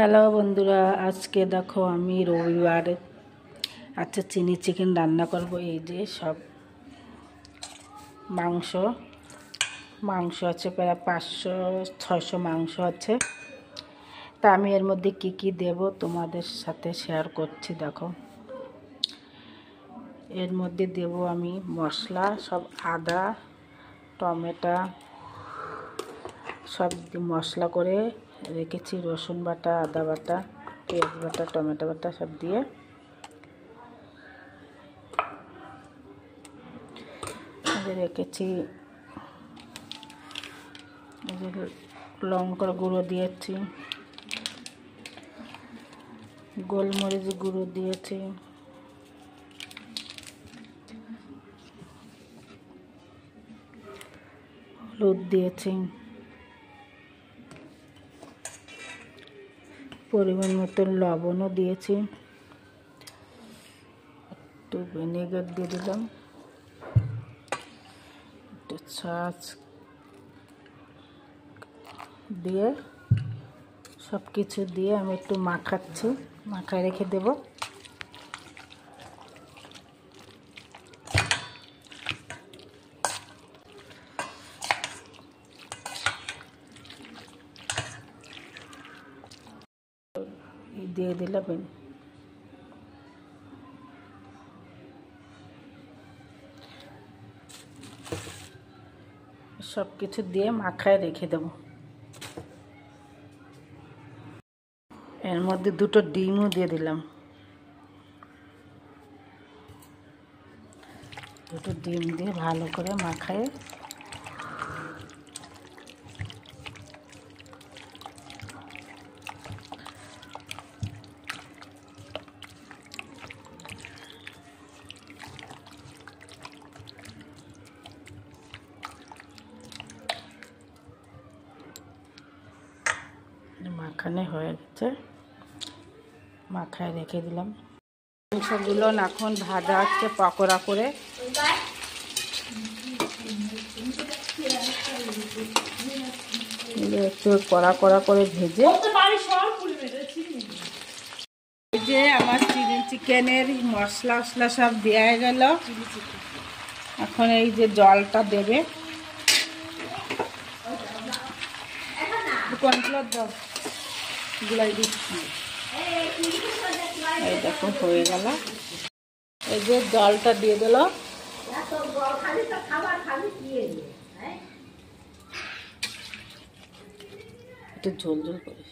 Hello বন্ধুরা, আজকে দেখো আমি রবিবারে চিনি চিকেন রান্না করব। এই যে সব মাংস আছে, প্রায় 500-600 মাংস আছে। তা আমি এর মধ্যে কি কি দেব তোমাদের সাথে শেয়ার করছি। দেখো, এর মধ্যে দেব আমি মশলা, সব আদা, টমেটো সব মশলা করে রেখেছি, রসুন বাটা, আদা বাটা, পেঁয়াজ বাটা, টমেটো বাটা সব দিয়ে রেখেছি। লঙ্কার গুঁড়ো দিয়েছি, গোলমরিচ গুঁড়ো দিয়েছি, হলুদ দিয়েছি, পরিমাণ মতো লবণও দিয়েছি, একটু ভিনেগার দিয়ে দিলাম, একটু ছাঁচ দিয়ে সব কিছু দিয়ে আমি একটু মাখায় রেখে দেব। দিয়ে দিলাম সব কিছু দিয়ে মাখায় রেখে দেব। এর মধ্যে 2টো ডিমও দিয়ে দিলাম। 2টো ডিম দিয়ে ভালো করে মাখায় মাখানো হয়ে গেছে, মাখায় রেখে দিলাম। মাংসগুলো এখন ভাজা হচ্ছে পকোড়া করে। একটু কড়া কড়া করে ভেজে, এই যে আমার চিলি চিকেনের মশলা সব দেওয়া গেল। এখন এই যে জলটা দেবে, কর্নফ্লাওয়ার দাও, গুলাই দিচ্ছি। এই দেখো হয়ে গেল, এই যে জলটা দিয়ে দিল, একটু ঝোল করে।